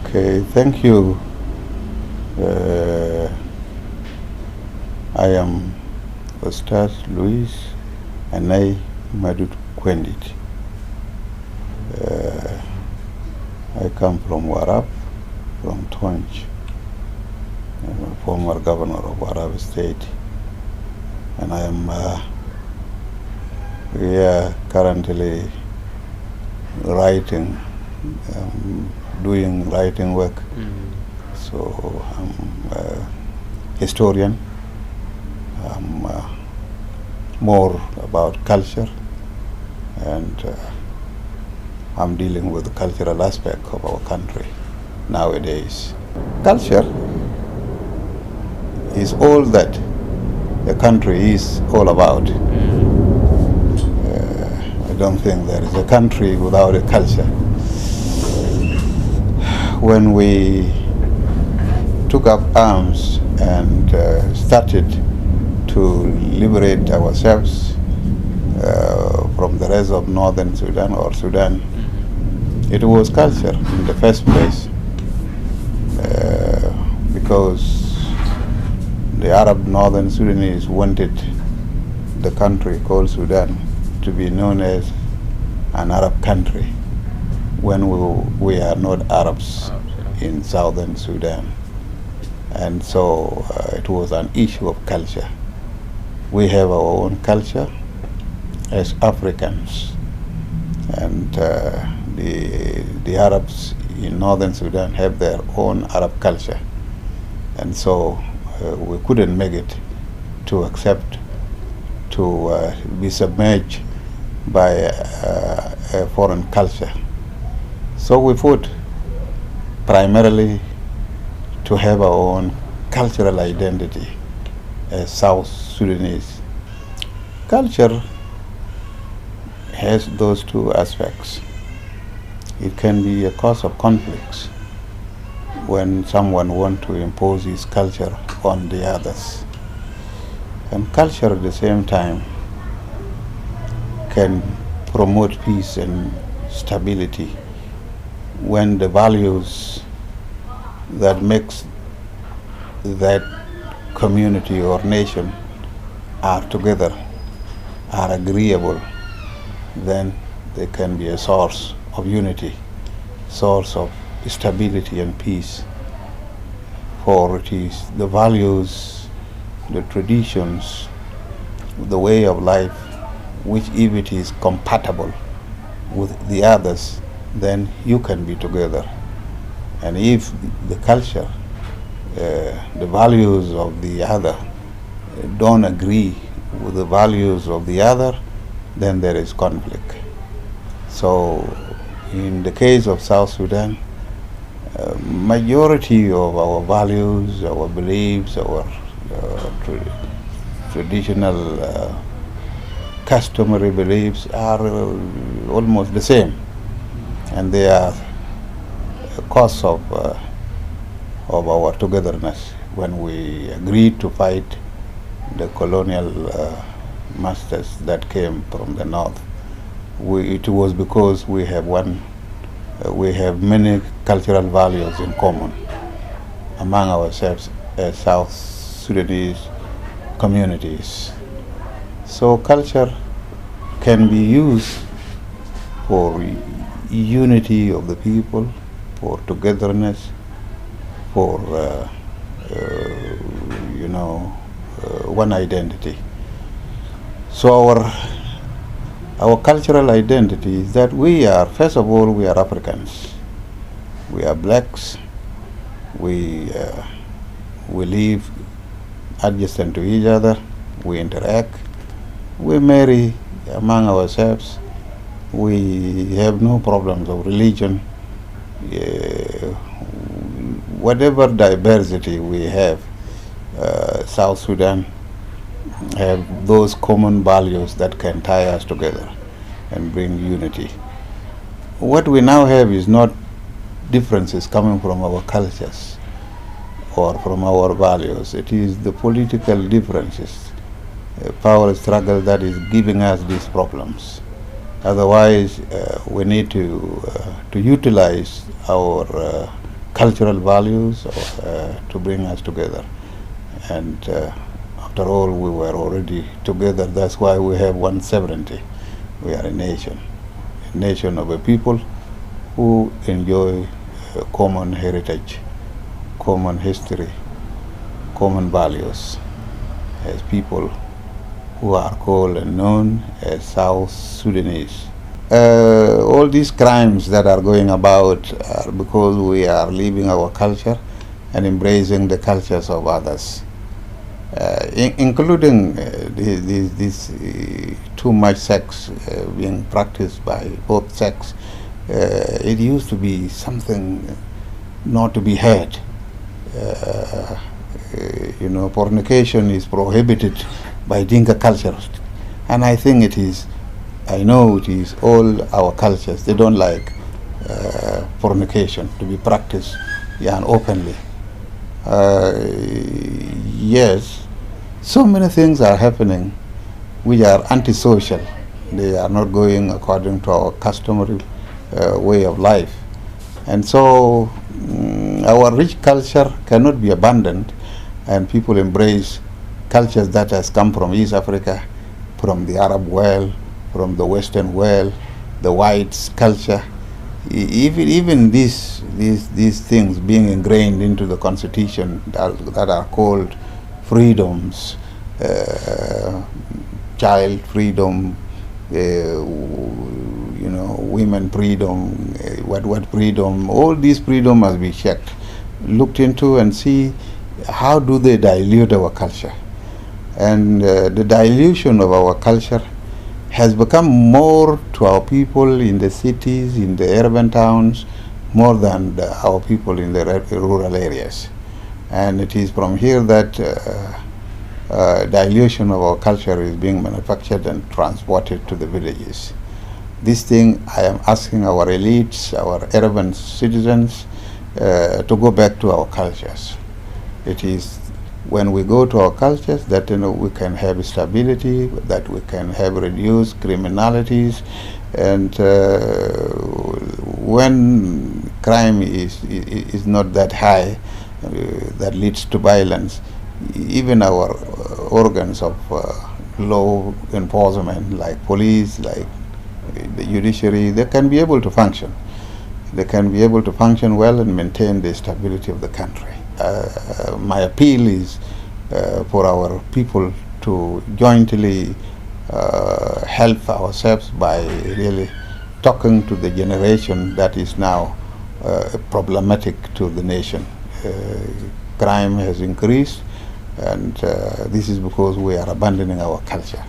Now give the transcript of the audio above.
Okay, thank you. I am Ustaz Lewis Anei Madut Kueendit. I come from Warrap, from Tonj. I'm a former governor of Warrap State, and I am currently writing, doing writing work. So I'm a historian. I'm more about culture, and I'm dealing with the cultural aspect of our country nowadays. Culture is all that the country is all about. I don't think there is a country without a culture. When we took up arms and started to liberate ourselves from the rest of northern Sudan or Sudan, it was culture in the first place, because the Arab northern Sudanese wanted the country called Sudan to be known as an Arab country when we are not Arabs in southern Sudan. And so it was an issue of culture. We have our own culture as Africans, and the Arabs in northern Sudan have their own Arab culture, and so we couldn't make it to accept to be submerged by a foreign culture. So we fought primarily to have our own cultural identity as South Sudanese. Culture has those two aspects. It can be a cause of conflicts when someone wants to impose his culture on the others. And culture at the same time can promote peace and stability when the values that makes that community or nation are together, are agreeable, then they can be a source of unity, source of stability and peace. For it is the values, the traditions, the way of life, which if it is compatible with the others, then you can be together. And if the culture, the values of the other don't agree with the values of the other, then there is conflict. So in the case of South Sudan, majority of our values, our beliefs, our traditional customary beliefs are almost the same, and they are a cause of our togetherness. When we agreed to fight the colonial masters that came from the north, it was because we have many cultural values in common among ourselves as South Sudanese communities. So culture can be used for unity of the people, for togetherness, for one identity. So our cultural identity is that we are, first of all, we are Africans. We are blacks. We live adjacent to each other. We interact. We marry among ourselves. We have no problems of religion. Whatever diversity we have, South Sudan have those common values that can tie us together and bring unity. What we now have is not differences coming from our cultures or from our values. It is the political differences, power struggle that is giving us these problems. Otherwise, we need to utilize our cultural values to bring us together. And after all, we were already together. That's why we have one sovereignty. We are a nation of a people who enjoy common heritage, common history, common values, as people who are called and known as South Sudanese. All these crimes that are going about are because we are leaving our culture and embracing the cultures of others, including this too much sex being practiced by both sex. It used to be something not to be heard. Fornication is prohibited by Dinka cultures, and I think I know it is all our cultures. They don't like fornication to be practiced openly. Yes, so many things are happening which are antisocial. They are not going according to our customary way of life. And so our rich culture cannot be abandoned, and people embrace cultures that has come from East Africa, from the Arab world, from the Western world, the whites' culture. Even these things being ingrained into the constitution that are called freedoms, child freedom, women freedom, what freedom, all these freedom must be checked, looked into, and see how do they dilute our culture. And the dilution of our culture has become more to our people in the cities, in the urban towns, more than our people in the rural areas. And it is from here that dilution of our culture is being manufactured and transported to the villages. This thing I am asking our elites, our urban citizens, to go back to our cultures. It is when we go to our cultures that we can have stability, that we can have reduced criminalities, and when crime is not that high, that leads to violence, even our organs of law enforcement, like police, like the judiciary, they can be able to function. They can be able to function well and maintain the stability of the country. My appeal is for our people to jointly help ourselves by really talking to the generation that is now problematic to the nation. Crime has increased, and this is because we are abandoning our culture.